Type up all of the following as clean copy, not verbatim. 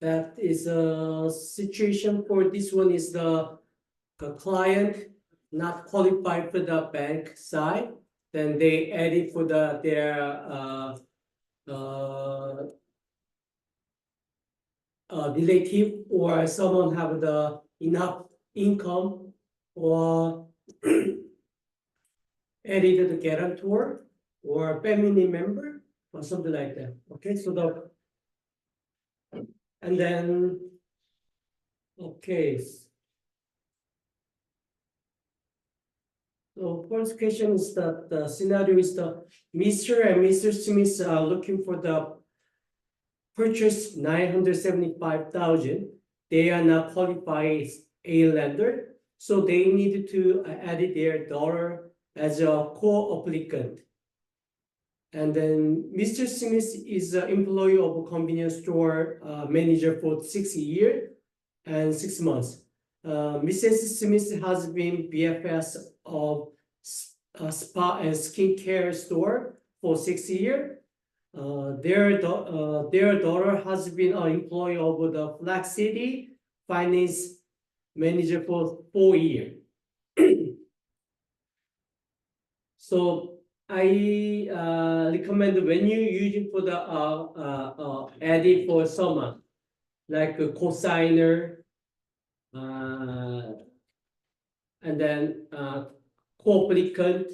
that is a situation for this one is the client not qualified for the bank side, then they add it for their uh, relative or someone have the enough income or added the guarantor or family member or something like that. Okay, so and then okay. So first question is that the scenario is the Mr. and Mr. Smith are looking for the purchase 975,000. They are not qualified a lender, so they need to add their daughter as a co-applicant. And then Mr. Smith is an employee of a convenience store manager for 6 years and 6 months. Mrs. Smith has been BFS of a spa and skincare store for 6 years. Their daughter has been an employee of the Flex City finance manager for 4 years. So I recommend when you use it for the adding for someone like a cosigner and then co-applicant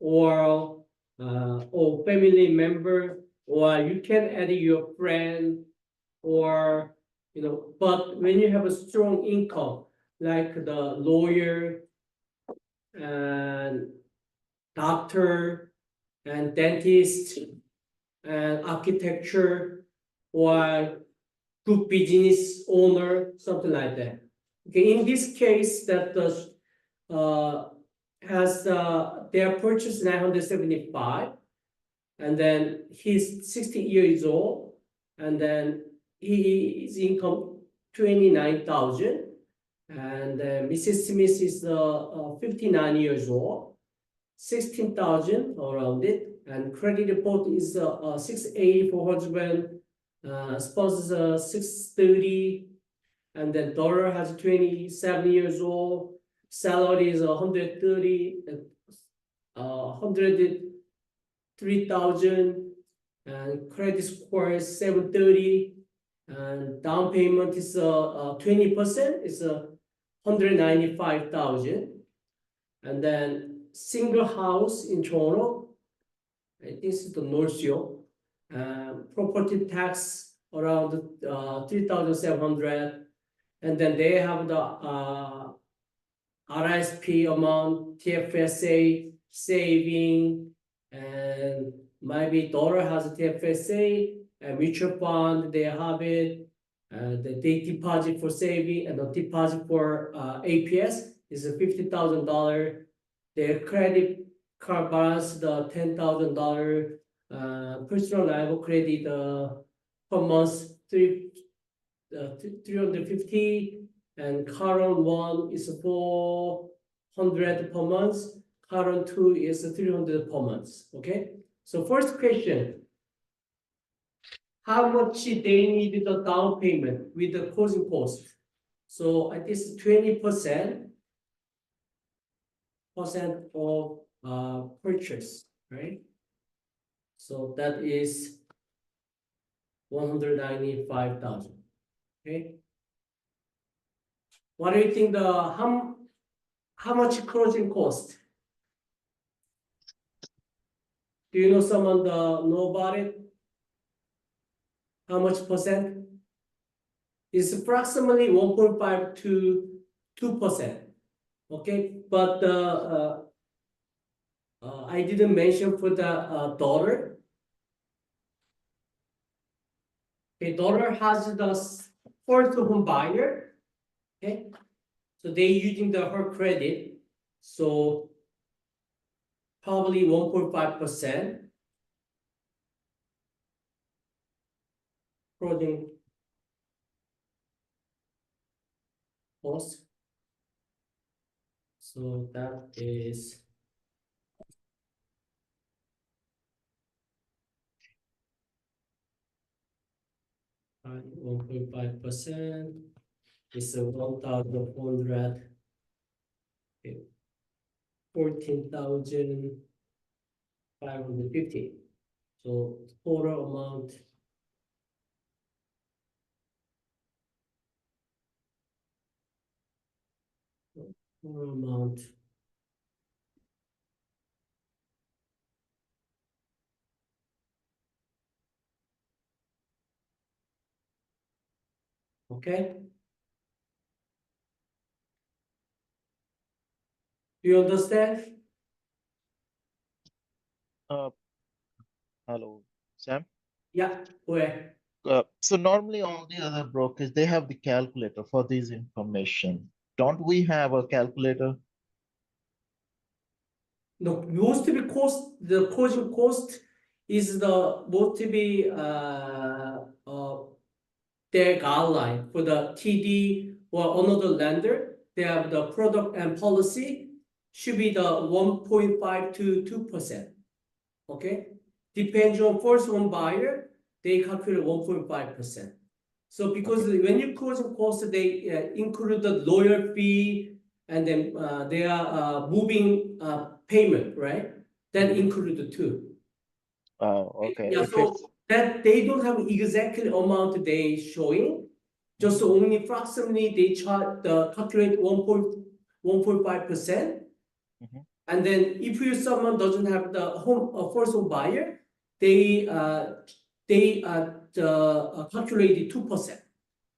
or family member, or you can add your friend or but when you have a strong income like the lawyer and doctor and dentist and architecture or good business owner, something like that. Okay, in this case, that has they are purchased 975, and then he's 60 years old, and then his income 29,000, and Mrs. Smith is 59 years old, 16,000 around it, and credit report is 680 for husband, spouse is 630, and then daughter has 27 years old, salary is 130, 103,000, and credit score is 730, and down payment is 20%, is 195,000, and then single house in Toronto, this is the North Shore, property tax around 3,700, and then they have the RSP amount, TFSA, saving, and maybe daughter has a TFSA, a mutual fund, they have it, they deposit for saving, and the deposit for APS is $50,000. Their credit card balance, the $10,000, personal liable credit per month, 350, and current one is 400 per month. Current two is 300 per month. Okay. So first question: how much they need the down payment with the closing cost? So at least 20% of purchase, right? So that is 195,000. Okay. What do you think how much closing cost? Do you know someone know about it? How much percent? It's approximately 1.5 to 2%. Okay, but I didn't mention for the daughter. Okay, daughter has the first home buyer. Okay, so they using her credit, so probably 1.5% closing cost. So that is 1.5% is 1,400, 14,550. So total amount amount. Okay. Do you understand? Hello, Sam. Yeah, go ahead. So normally all the other brokers, they have the calculator for this information. Don't we have a calculator? The most to be cost, the closing cost is the most to be their guideline for the TD or another lender. They have the product and policy should be the 1.5 to 2%. Okay, depends on first home buyer, they calculate 1.5%. So because when you closing cost, they include the lawyer fee and then they are moving payment, right? That include the two. Oh, okay. Yeah, If it's so that they don't have exactly amount they showing, just only approximately they charge the calculate 1.5%. Mhm. And then if you someone doesn't have the home first home buyer, they calculate 2%.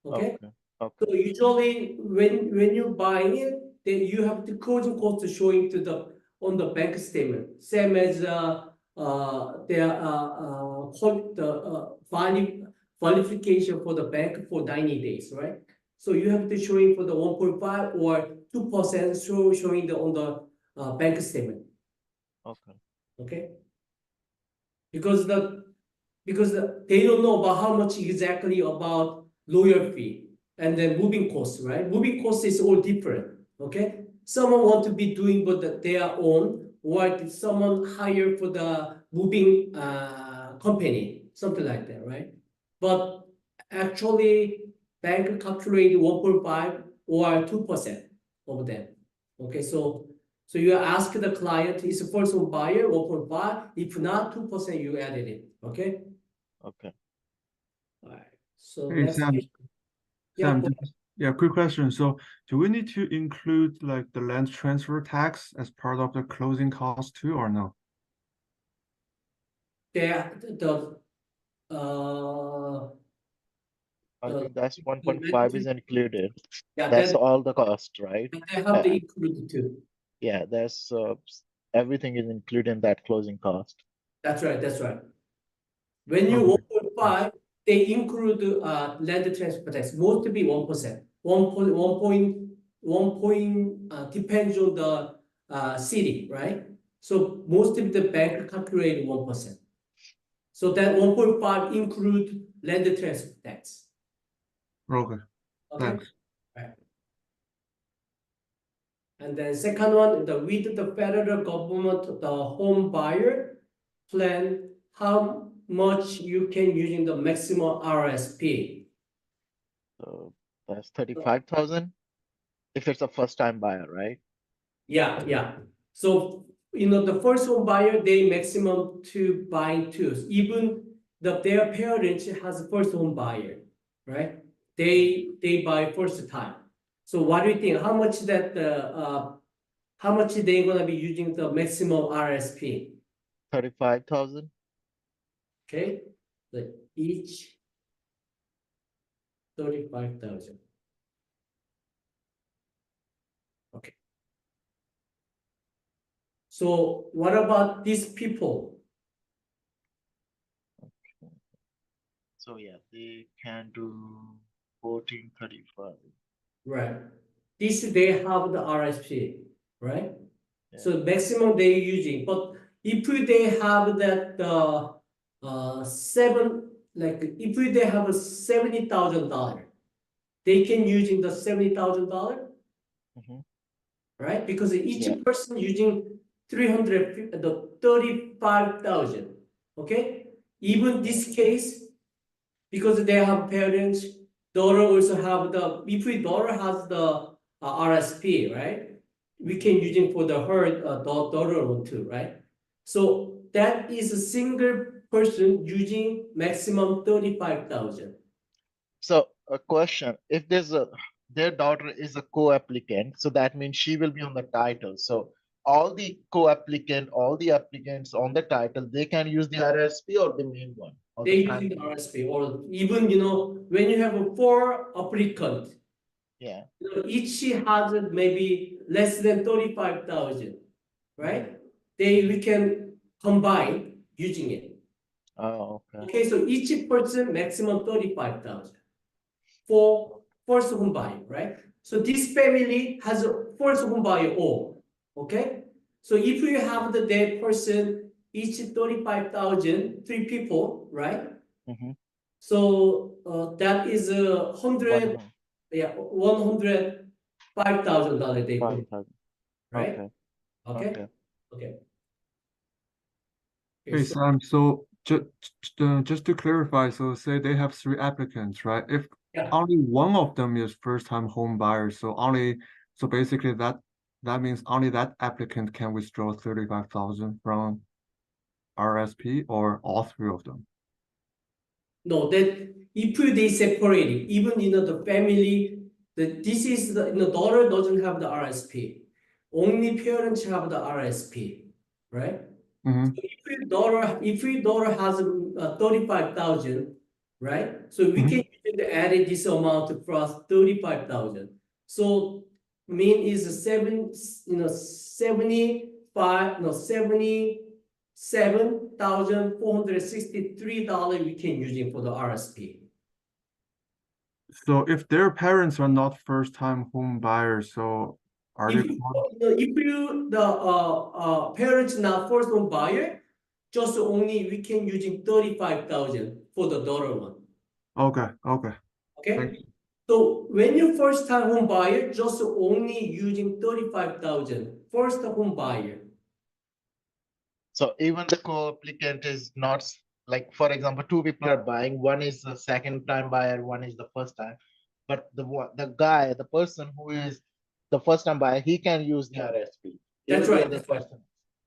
Okay. Okay, So okay, usually when you buy it, then you have the closing cost showing to the on the bank statement, same as their the qualification for the bank for 90 days, right? So you have to showing for the 1.5 or 2% showing the on the bank statement, okay. okay? Because they don't know about how much exactly about lawyer fee and then moving costs, right? Moving costs is all different, okay? Someone want to be doing but their own, or did someone hire for the moving company, something like that, right? But actually, bank calculate 1.5 or 2% of them. Okay, so you ask the client, is the first home buyer 1.5? If not, 2% you added it, okay? Okay. Alright, so Hey, next, Sam, yeah, Sam, yeah, quick question. So do we need to include like the land transfer tax as part of the closing cost too, or no? the I uh, think that's the 1.5 is included. yeah, That's that all the cost, right? they have the Uh, included too. yeah, there's everything is included in that closing cost. That's right, that's right. When you Okay, 1.5, they include land transfer tax, most to be 1%. 1 point depends on the city, right? So most of the bank calculate 1%. So that 1.5 include land transfer tax. okay, Okay. thanks. Right. And then second one, with the federal government, the home buyer plan, how much you can using the maximum RSP. So that's 35,000 if it's a first time buyer, right? Yeah. So, the first home buyer, they maximum to buying two. Even their parents has a first home buyer, right? They buy first time. So what do you think? How much they gonna be using the maximum RSP? 35,000. Okay, the each 35,000. Okay. So what about these people? So yeah, they can do 1435. Right. This they have the RSP, right? Yeah. So maximum they using, but if they have that if they have a $70,000, they can using the $70,000, Mhm. right? Because each Yeah. person using 300 the 35,000. Okay, even this case, because they have parents, daughter also have the, if we daughter has the RSP, right? We can use it for the her daughter one too, right? So that is a single person using maximum 35,000. So a question, if their daughter is a co-applicant, so that means she will be on the title. So all the applicants on the title, they can use the RSP or the main one? Or They the using the primary? RSP, or even, when you have a 4 applicant, Yeah, each has maybe less than 35,000, right? We can combine using it. oh, okay. Okay, so each person maximum 35,000 for first home buyer, right? So this family has a first home buyer all, okay? So if you have the dead person, each 35,000, 3 people, right? Mhm. So that is a hundred, One, yeah, $105,000 they put, 5,000. right? Okay, Okay, okay. okay. Hey, So Sam, so just to clarify, so say they have 3 applicants, right? If yeah, only one of them is first-time home buyer, so basically that means only that applicant can withdraw 35,000 from RSP or all 3 of them. no, that if they separated, even the family, this is the daughter doesn't have the RSP. Only parents have the RSP, right? Mhm. If your daughter has 35,000, right? So we Mhm. can usually add this amount plus 35,000. So mean is 77,463 we can use it for the RSP. So if their parents are not first-time home buyers, so are they If called? the parents not first home buyer, just only we can using 35,000 for the daughter one. Okay, okay. Okay, Thank you. so when you first time home buyer, just only using 35,000 first home buyer. So even the co-applicant is not like, for example, 2 people are buying, one is the second time buyer, one is the first time. But the person who is the first time buyer, he can use the RSP. That's Even the right, other that's right. person.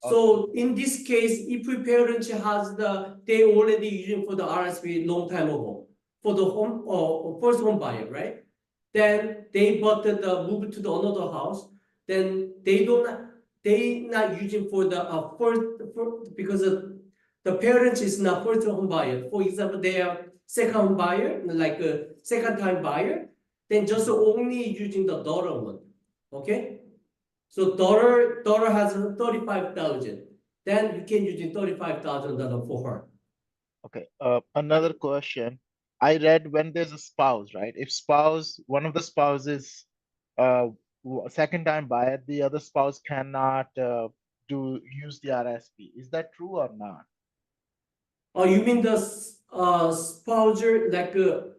So in this case, if your parents has they already using for the RSP long time ago for the home or first home buyer, right? Then they bought move to the another house. Then they not using for the because the parents is not first home buyer. For example, they are second home buyer, like a second time buyer. Then just only using the daughter one, okay? So daughter has 35,000. Then you can use $35,000 for her. Okay. Another question. I read when there's a spouse, right? If one of the spouses, second time buyer, the other spouse cannot use the RSP. Is that true or not? Oh, you mean the spouser? Like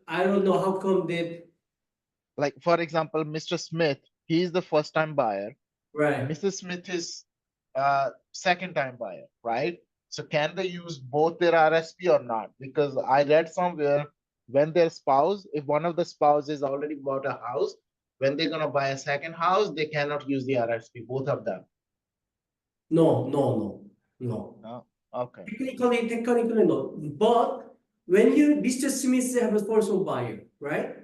I don't know how come that. Like, for example, Mr. Smith, he is the first time buyer. Right. Mrs. Smith is second time buyer, right? So can they use both their RSP or not? Because I read somewhere when their spouse, if one of the spouses already bought a house, when they're gonna buy a second house, they cannot use the RSP, both of them. No. Oh, okay. Technically no. But when Mr. Smith have a first home buyer, right?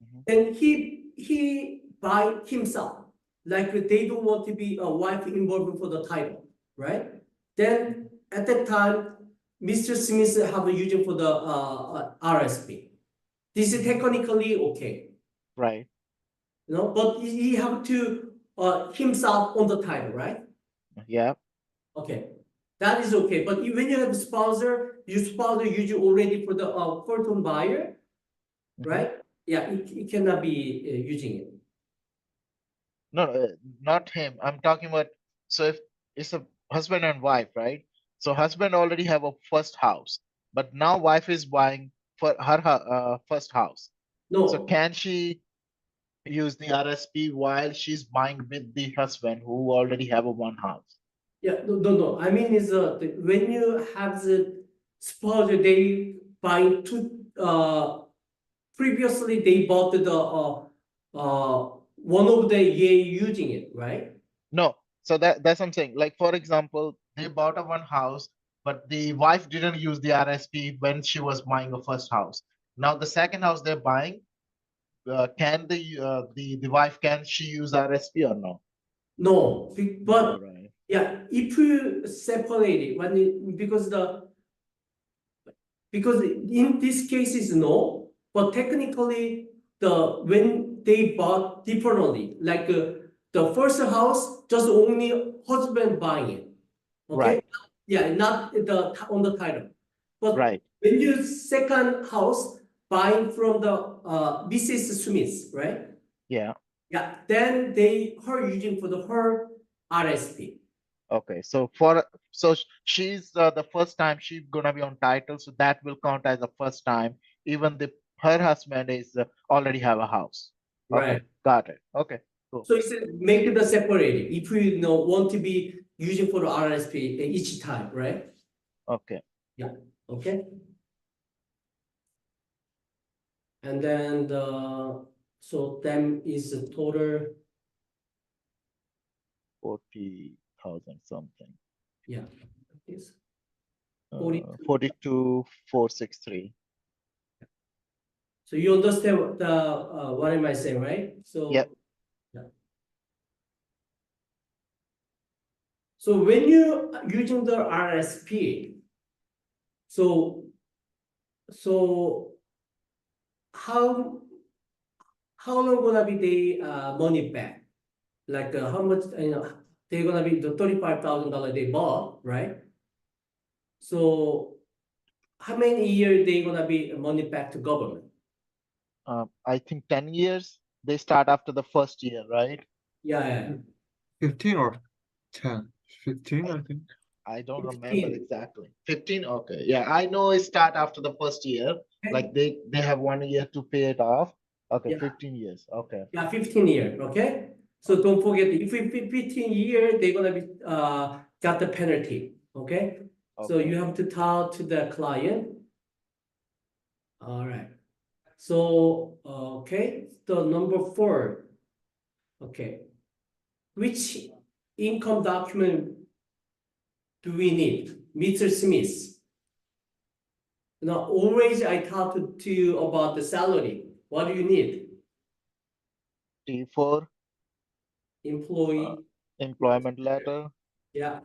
Mhm. Then he buy himself. Like they don't want to be a wife involved for the title, right? Then at that time, Mr. Smith have a using for the RSP. This is technically okay, Right. but he have to himself on the title, right? Yeah. Okay, that is okay. But when you have a sponsor, your sponsor usually already for the first home buyer, Mhm. right? Yeah, it cannot be using it. No, not him. I'm talking about, so if it's a husband and wife, right? So husband already have a first house, but now wife is buying for her first house. So No, can she use the RSP while she's buying with the husband who already have a one house? yeah, no. I mean, is when you have the spouse, they buy two previously they bought the one of the year using it, right? No, so that's what I'm saying. Like for example, they bought a one house, but the wife didn't use the RSP when she was buying a first house. Now the second house they're buying, can the wife, can she use RSP or no? No, but No, right. yeah, if you separate it, because in this case is no, but technically when they bought differently, like the first house just only husband buying it, okay? Right. Yeah, not on the title, but Right. when you second house buying from the Mrs. Smith, right? Yeah. Yeah, then her using for her RSP. Okay. So she's the first time she's gonna be on title, so that will count as the first time, even the her husband is already have a house. Okay, Right. got it. Okay, cool. So it's make the separated if you want to be using for the RSP each time, right? Okay. Yeah. Okay. And then so them is the total, 40,000 something. yeah. Is 42. 42,463. So you understand what am I saying, right? So Yep. yeah. So when you using the RSP, so how long gonna be the money back? Like how much they're gonna be the $35,000 they bought, right? So how many years they gonna be money back to government? I think 10 years. They start after the first year, right? Yeah. 15 or 10? 15, I think. I don't remember 15. exactly. 15? Okay. Yeah, I know it start after the first year. Like they have 1 year to pay it off. Okay, Yeah. 15 years. Okay. Yeah, 15 years, okay? So don't forget, if we 15 years, they're gonna be got the penalty, okay? So Okay. you have to tell to the client. All right. So okay, the number 4. Okay. Which income document do we need? Mr. Smith. Now, always I talk to you about the salary. What do you need? T4, Employee, employment letter. yeah.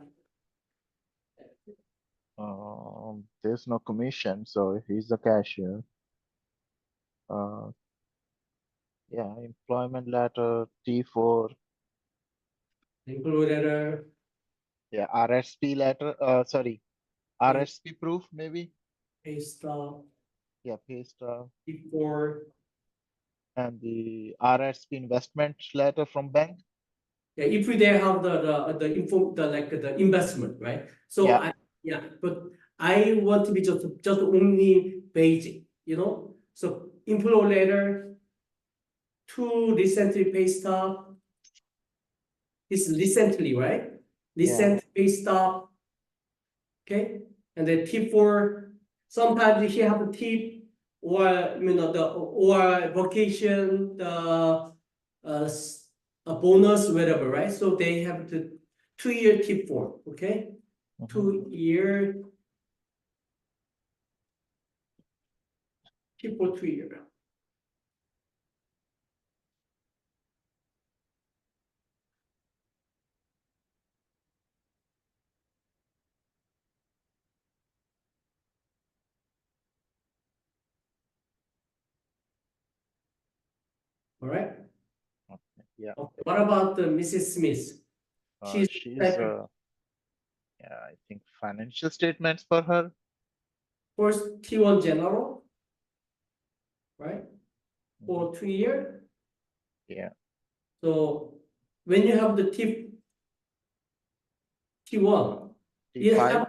There's no commission, so he's the cashier. Yeah, employment letter, T4, Employee letter, yeah, RSP letter, sorry, RSP proof maybe, pay stub, yeah, pay stub, before. and the RSP investment letter from bank. Yeah, if they have the info, the investment, right? So Yeah. but I want to be just only basic, So employee letter, 2 recently pay stub. It's recently, right? Recent pay stub. Okay, and then T4. Sometimes he have a tip or or vacation, a bonus, whatever, right? So they have the 2-year T4, okay? Mhm. 2-year T4, 2-year. All right. Yeah. Okay. What about Mrs. Smith? She's She's yeah, I think financial statements for her. first T1 general, right? For 2-year. Yeah. So when you have the T1, T5.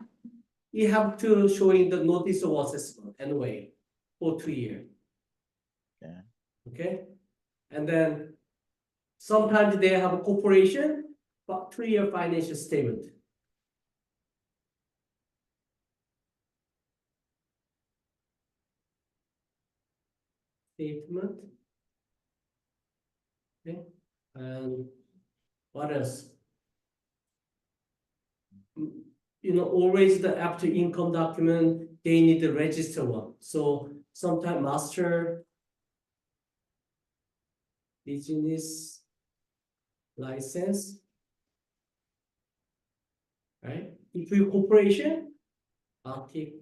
you have to show in the notice of assessment anyway for 2-year. Yeah. Okay, and then sometimes they have a corporation, but 2-year financial statement. statement. Okay, and what else? You know, always the after income document, they need the register one. So sometimes master business license, right? If you corporation, article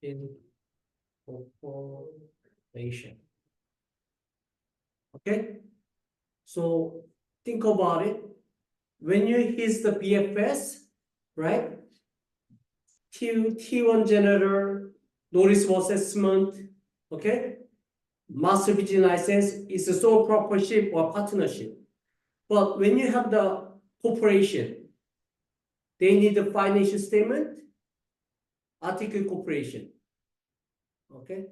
in corporation. Okay, so think about it. When you hit the BFS, right? T1 generator, notice of assessment, okay? Master business license is a sole proprietorship or partnership. But when you have the corporation, they need the financial statement, article corporation. Okay?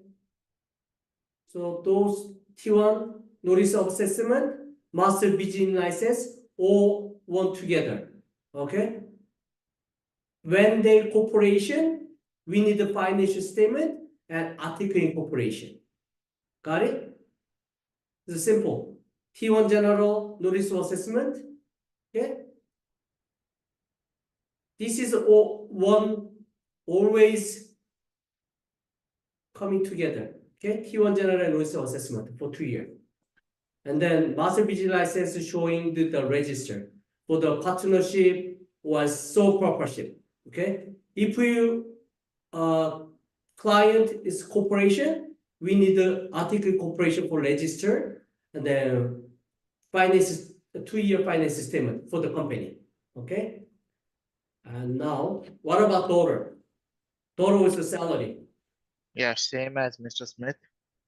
So those T1 notice of assessment, master business license, all one together. Okay? When they corporation, we need the financial statement and article incorporation. Got it? It's simple. T1 general notice of assessment. Okay. This is all one always coming together. Okay. T1 general notice of assessment for 2 years. And then master business license showing the register for the partnership or sole proprietorship. Okay. If you client is corporation, we need the article corporation for register and then finance, a 2-year finance statement for the company. Okay. And now, what about daughter? Daughter was the salary. Yeah, same as Mr. Smith.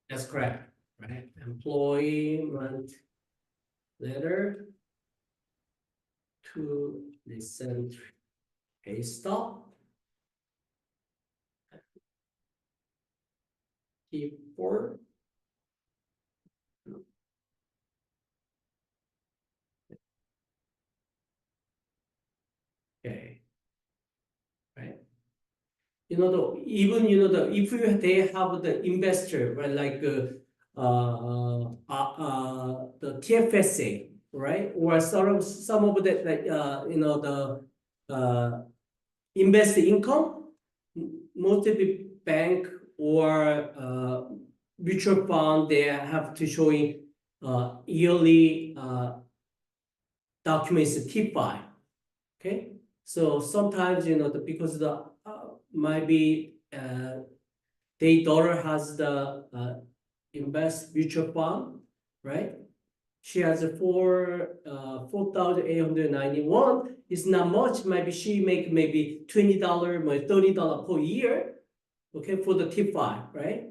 That's correct, right? Employment letter to listen pay stop. Keyboard. Okay. Right. You know, even if they have the investor, right, like the TFSA, right, or some of that, like the invest income, most of the bank or mutual fund, they have to showing yearly documents T5. Okay, so sometimes because the might be their daughter has the invest mutual fund, right? She has a 4,891. It's not much. Maybe she make maybe $20 or $30 per year. Okay, for the T5, right?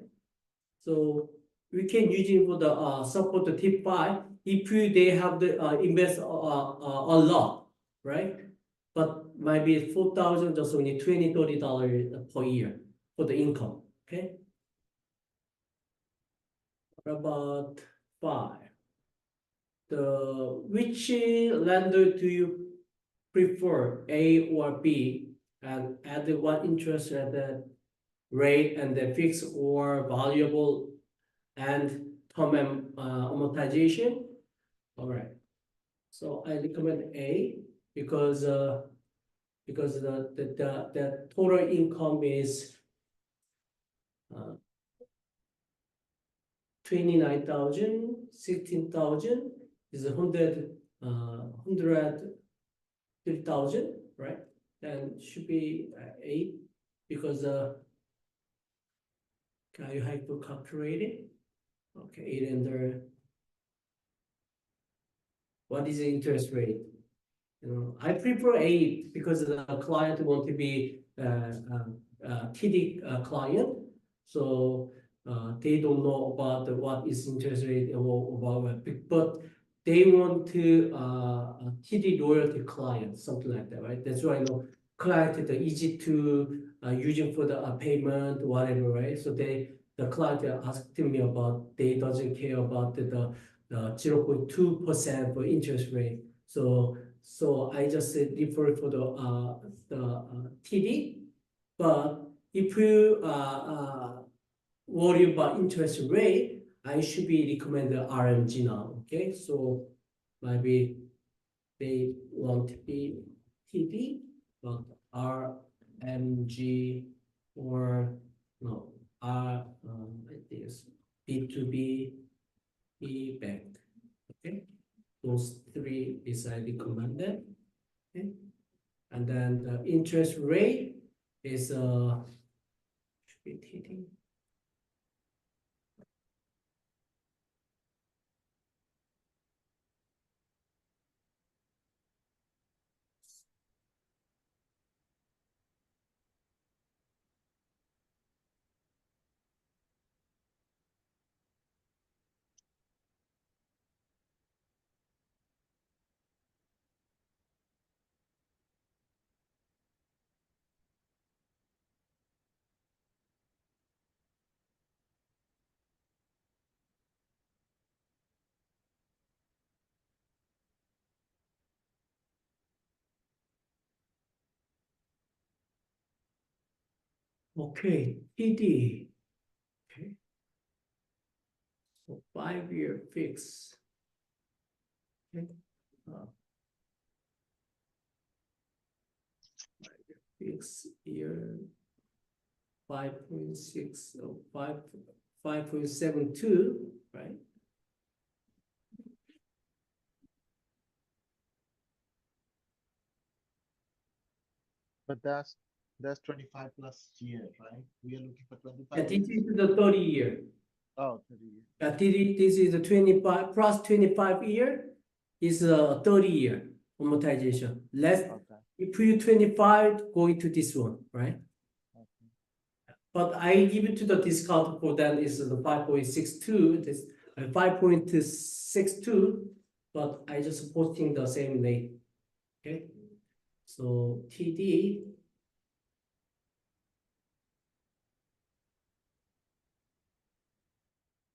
So we can use it for the support the T5 if they have the invest a lot, right? But maybe 4,000 just only $20-$30 per year for the income. Okay. What about 5? Which lender do you prefer, A or B? And add what interest rate and the fixed or variable and term amortization. All right. So I recommend A because the total income is 29,000, 16,000 is 103,000, right? Then should be 8 because can you have to calculate it? Okay, 8 under. What is the interest rate? I prefer 8 because the client want to be TD client, so they don't know about what is interest rate or about, but they want to TD loyalty client, something like that, right? That's why client is easy to using for the payment, whatever, right? So the client asked me about, they doesn't care about the 0.2% for interest rate. So So I just refer for the TD. But if you worry about interest rate, I should be recommend the RMG now. Okay, so maybe they want to be TD, but RMG or no I think it's B2B bank. Okay, those three is I recommended. Okay, and then the interest rate is should be TD. Okay, TD. Okay. So 5-year fix. Okay. 5-year fix year 5.6 or 5.72, right? But that's 25 plus year, right? We are looking for 25 And this years. is the 30 year. Oh, 30 years. This is the 25 plus 25 year is a 30 year amortization. Less Okay. if you 25 going to this one, right? Okay. But I give it to the discount for them is the 5.62, this 5.62, but I just posting the same rate. Okay, so TD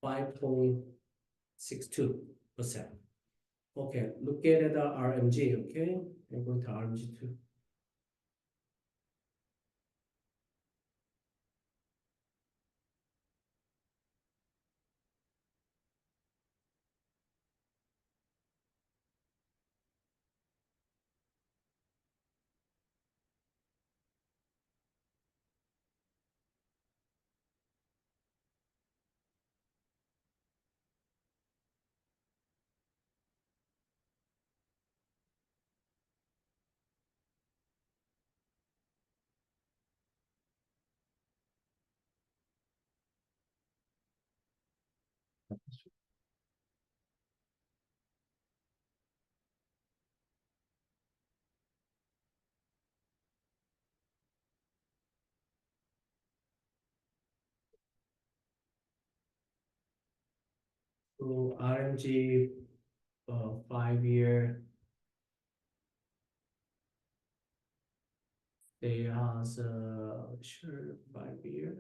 5.62%. Okay, look at the RMG. Okay, I'm going to RMG too. So RMG 5-year, they has sure 5-year.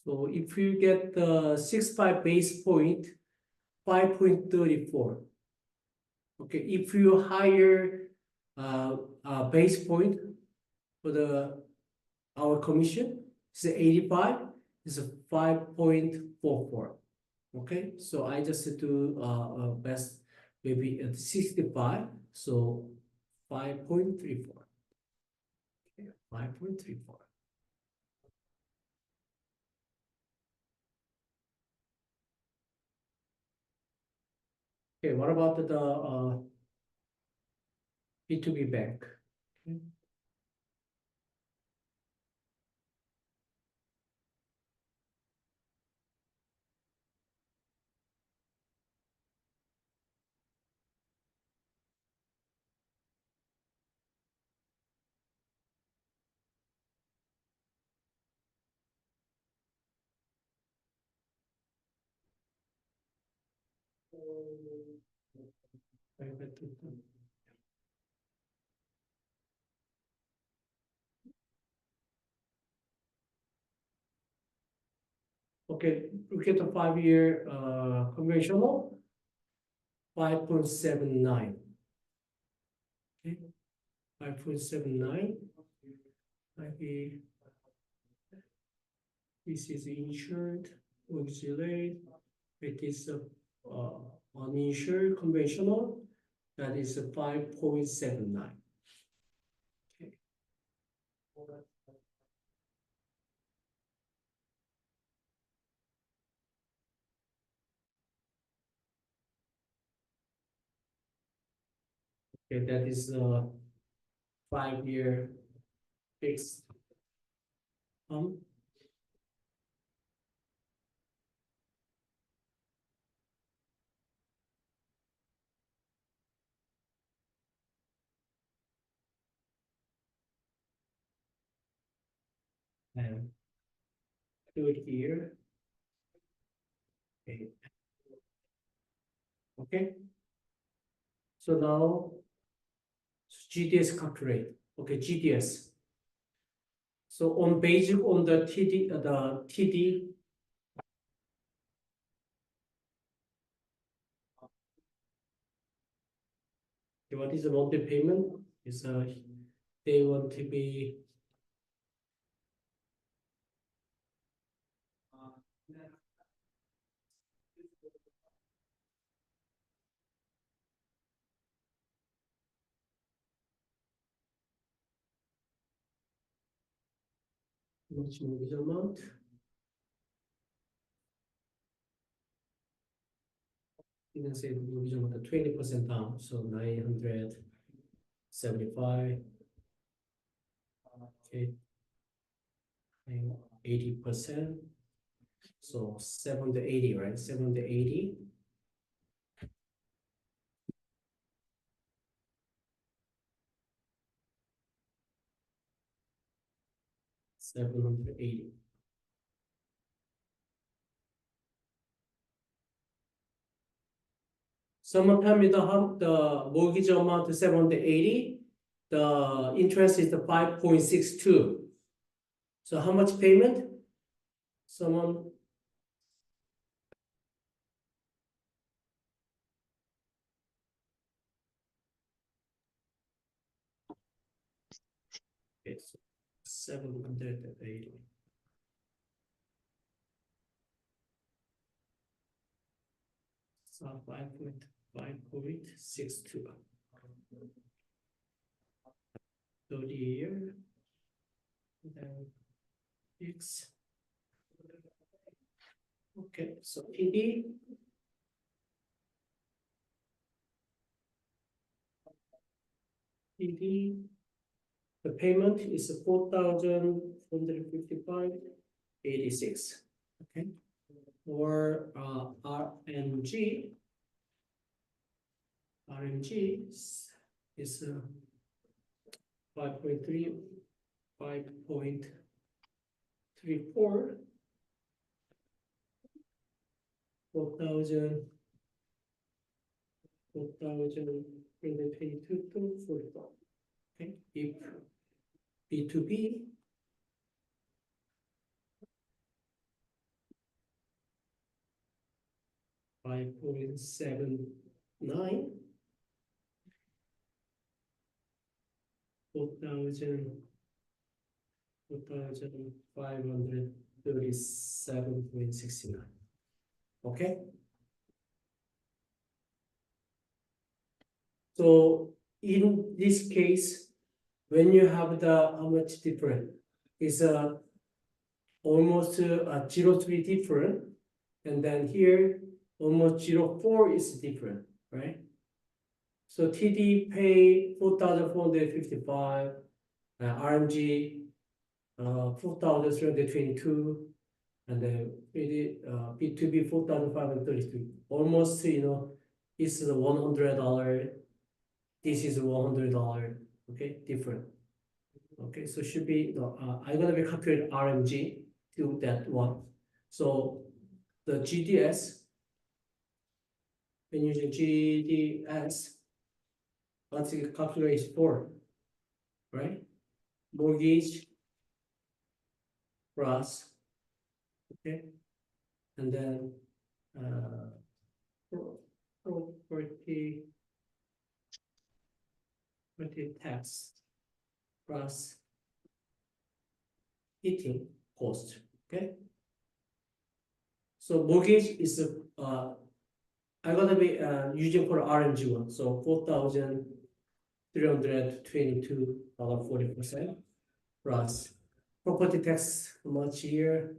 So if you get the 65 base point, 5.34. Okay, if you hire base point for our commission, it's 85, it's a 5.44. Okay, so I just do best maybe at 65, so 5.34. Okay, 5.34. Okay, what about the B2B bank? Okay. Okay, look at the 5-year conventional, 5.79. Okay, 5.79. Maybe this is insured, auxiliary. It is uninsured conventional. That is a 5.79. Okay. Okay, that is a 5-year fixed. And do it here. Okay. Okay. So now GDS calculate. Okay, GDS. So on basic on the TD, what is the monthly payment? Is they want to be much mortgage amount. Didn't say the mortgage amount 20% down, so 975. Okay. 80%. So 780, right? 780. $780. Someone tell me the mortgage amount is 780. The interest is the 5.62. So how much payment? Someone. Okay, so 780. So 5.62. 30-year. Then X. Okay, so PD. The payment is 4,455.86. Okay. Or RMG is 5.3, 5.34, 4,022 to 44. Okay, if B2B $5.79, 4,537.69. Okay. So in this case, when you have the how much different is almost 0.3 different, and then here almost 0.4 is different, right? So TD pay 4,455, RMG 4,322, and then B2B 4,533. Almost, this is $100. This is $100. Okay, different. Okay, so should be I'm gonna be calculating RMG to that one. So the GDS when using GDS, what's the calculation for? Right? Mortgage plus, okay? And then, property tax plus heating cost, okay? So mortgage is, I'm gonna be, using for RMG one, so $4,322.40 plus property tax, how much here?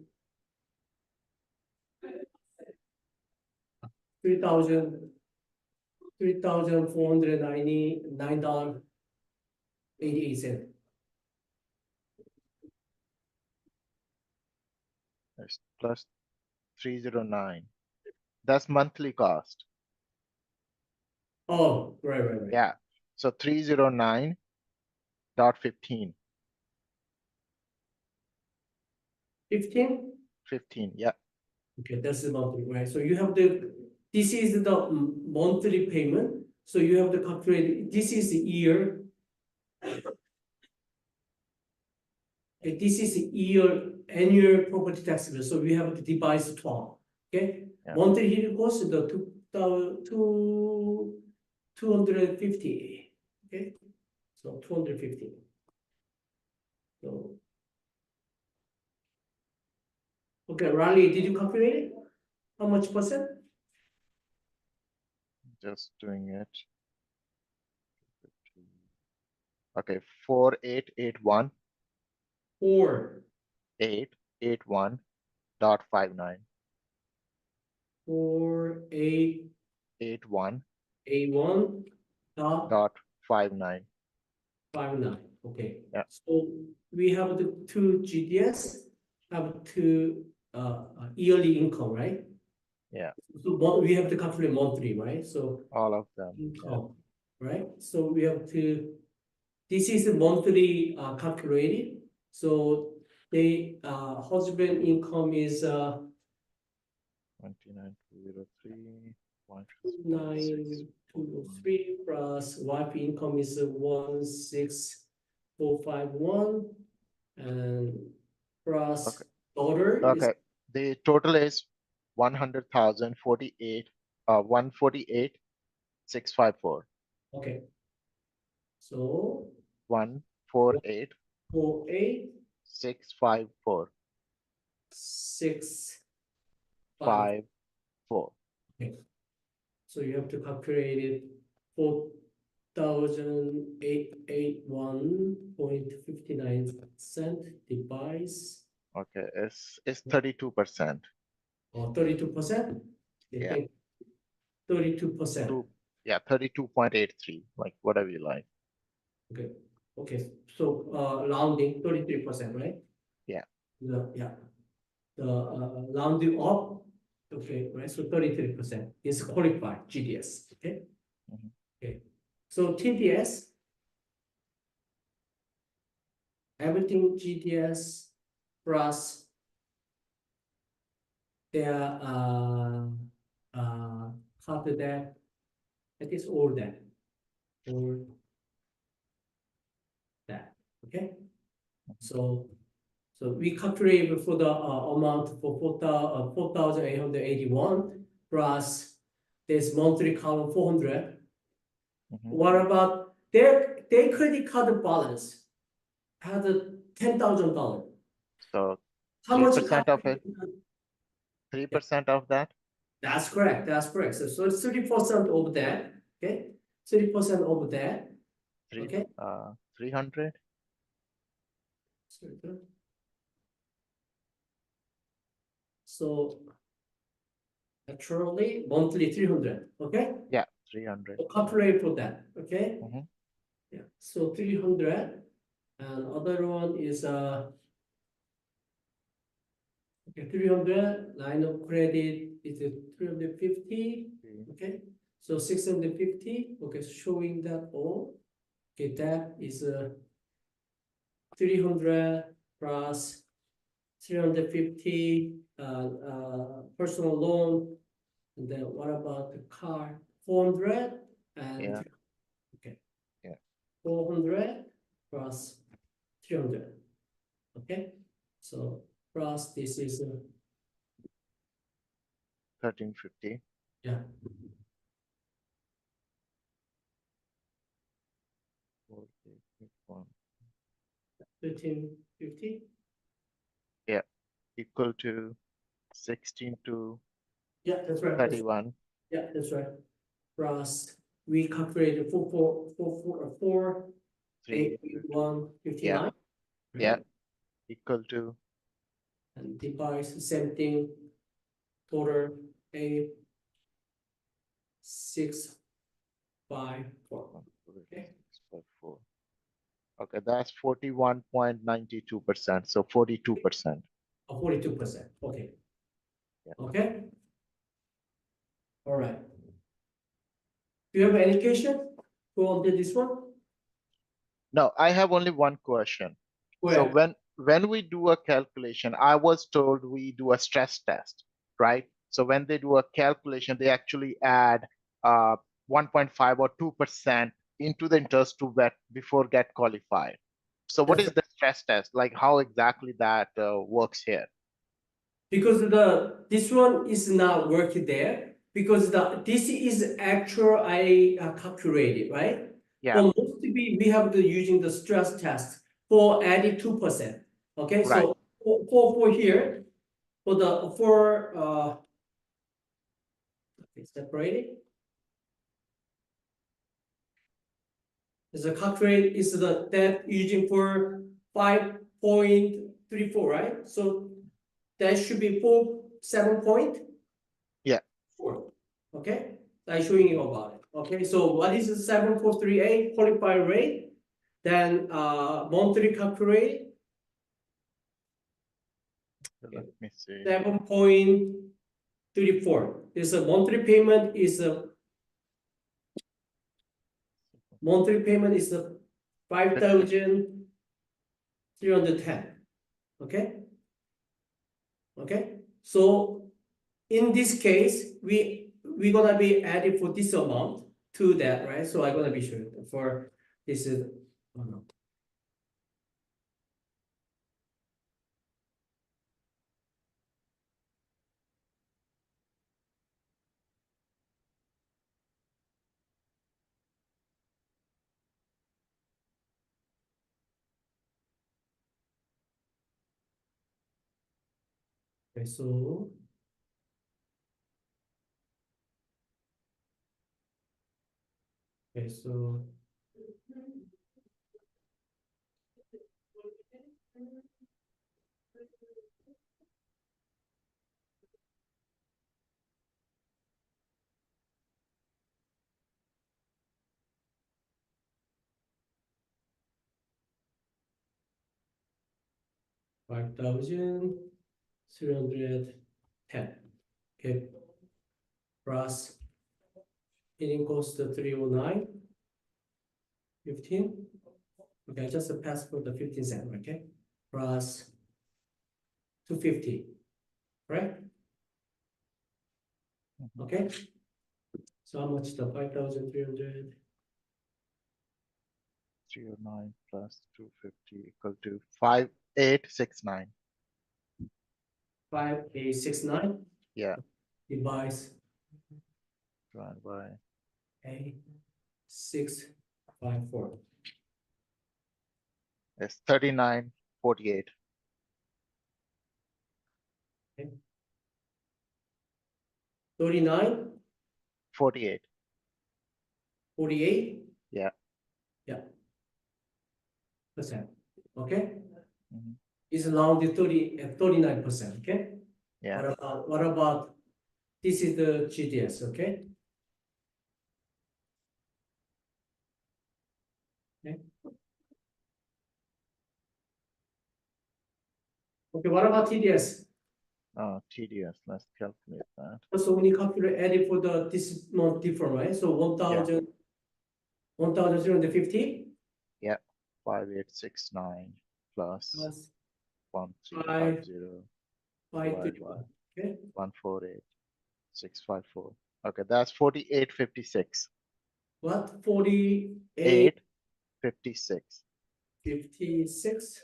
$3,499.88. That's plus 309. That's monthly cost. Oh, right. Yeah. So 309.15. 15? 15. Yeah. Okay, that's the monthly, right? So you have this is the monthly payment. So you have to calculate, this is the year. Okay, this is the year annual property tax bill. So we have to divide 12. Okay, Yeah. monthly heating cost is the 250. Okay, so 250. So okay, Riley, did you calculate it? How much percent? Just doing it. Okay, 4881. 881.59. 81 4881 dot dot 59. 59, okay. Yeah. So we have the two GDS, have two yearly income, right? Yeah. So we have to calculate monthly, right? So All of them. Yeah. income, right? So we have to, this is the monthly calculated. So the husband income is 29,203. 9203 plus wife income is 16451 and plus Okay. daughter is Okay, the total is 100,048, 148,654. okay. So 148,654. 4865. Okay. So you have to calculate it 4,881.59 divides Okay, it's 32%. or 32%. Yeah. 32%. Yeah, 32.83, like whatever you like. Okay, okay, so rounding 33%, right? Yeah. Yeah. The rounding up, okay, right? So 33% is qualified GDS, okay? Mhm. Okay, so TDS, everything GDS plus their card debt, that is all that. All that, okay? So we calculate for the amount for 4,881 plus this monthly column 400. Mhm. What about their credit card balance had $10,000? So How much? 3% of it, 3% of that. That's correct. That's correct. So it's 30% of that. Okay, 30% of that. Three, Okay. 300. So actually monthly 300. Okay. Yeah, 300. So calculate for that. Okay. Mhm. Yeah. So 300, and other one is okay, 300 line of credit is 350. Okay. So 650. Okay, showing that all. Okay, that is 300 plus 350 personal loan And then what about the car? 400 and Yeah. okay. Yeah. 400 plus 300. Okay, so plus this is 1350. yeah. 1350. Equal to 16 to Yeah, that's right. 31. Yeah, that's right. Plus we calculated 3, 4,8159. yeah. Equal to And device same thing. Total 8,654. Okay. 4. Okay, that's 41.92%. So 42%. 42%. Okay. Yeah. Okay. All right. Do you have any question? Go on to this one. Now, I have only one question. So Where? when we do a calculation, I was told we do a stress test, right? So when they do a calculation, they actually add 1.5 or 2% into the interest to get before get qualified. So what That's is the stress test? Like how exactly that works here? because this one is not working there because this is actual I calculated, right? Yeah, For most we have the using the stress test for adding 2%. Okay, right. so for here for the okay, separated. Is the calculate is the that using for 5.34, right? So that should be 7 point. Yeah. 4. Okay, I'm showing you about it. Okay, so what is the 7438 qualified rate? Then monthly calculate Let me see. 7.34. This a monthly payment is a monthly payment is a 5,310. Okay. Okay, so in this case, we gonna be adding for this amount to that, right? So I'm gonna be sure for this is. Oh no. Okay, so. Okay, so. 5,310. Okay. Plus heating cost 309. 15. Okay, just a pass for the 15 cent, okay? Plus 250, right? Okay. So how much the 5,300? 309 plus 250 equal to 5869. 5,869 Yeah, divides divided by 8,654. it's 3948. 39, 48. 48. Yeah. Yeah. Percent. Okay. Mhm. It's around the 39%. Okay. Yeah. What about this is the GDS, okay? Okay. Okay, what about TDS? TDS, let's calculate that. So when you calculate added for the this month different, right? So 1,000, 1,350 Yeah, 5869 plus plus 1350 divided by 531. Okay. 148. 654. Okay, that's 4856. What, 48, 856. 56?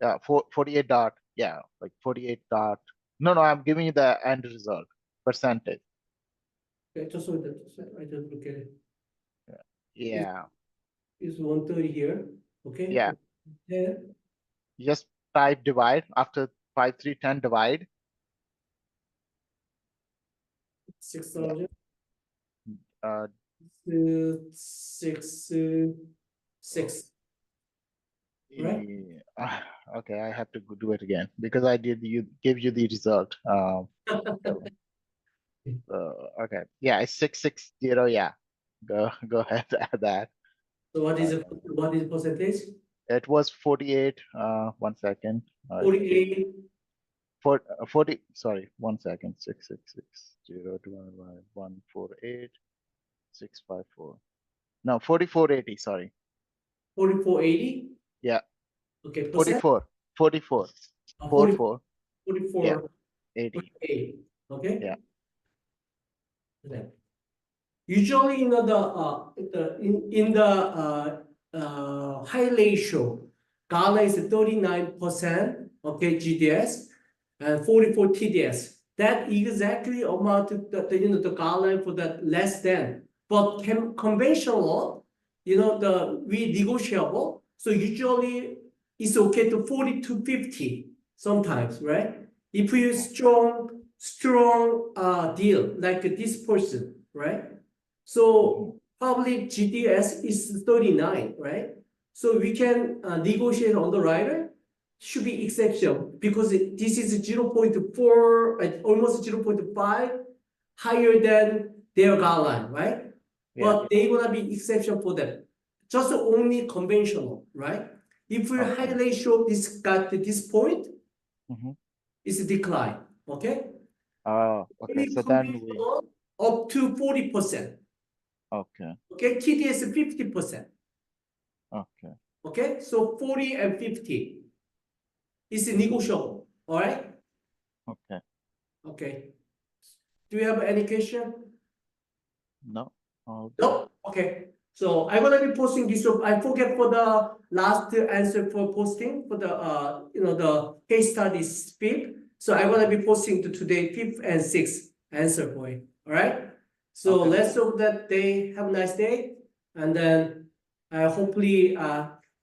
Yeah, 48 dot. Yeah, like 48 dot. No, I'm giving you the end result percentage. Okay, just wait, I just look at it. Yeah, It's 130 here, okay? Yeah. 10, you just type divide after 5310 divide. 6,000, Uh, 6, 6. Right. Okay, I have to do it again because I give you the result. Okay, yeah, it's 660. Yeah, go ahead, add that. So what is the percentage? It was 48. 1 second. 48, 40. Sorry, 1 second. 666 divided by 148 654. No, 4480. Sorry. 4480? Yeah. Okay, percent? 44. 44. 40, 44. 44, 80. 48, okay? Yeah. Okay. Usually, in the high ratio, Ghana is 39%, okay, GDS, and 44 TDS. That exactly amount to the guideline for the less than. But conventional, we negotiable. So usually it's okay to 40 to 50 sometimes, right? If you strong deal like this person, right? So probably GDS is 39, right? So we can negotiate on the rider. Should be exception because this is 0.4, almost 0.5 higher than their guideline, right? Yeah. But they gonna be exception for them. Just only conventional, right? If we Okay. high ratio got to this point, Mhm. it's a decline, okay? Oh, okay. Only So then we. conventional up to 40%. Okay. Okay, TDS 50%. Okay. Okay, so 40 and 50 is negotiable. All right. Okay. Okay. Do you have any question? No. Okay. No. Okay. So I'm gonna be posting this. I forget for the last answer for posting for the the case study speak. So I'm gonna be posting to today 5th and 6th answer for it. All right. So Okay. let's hope that they have a nice day, and then hopefully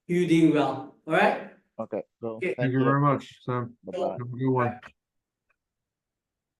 you doing well. All right. Okay. Go. Okay. Thank you very much, Sam. Bye-bye. Have a good one.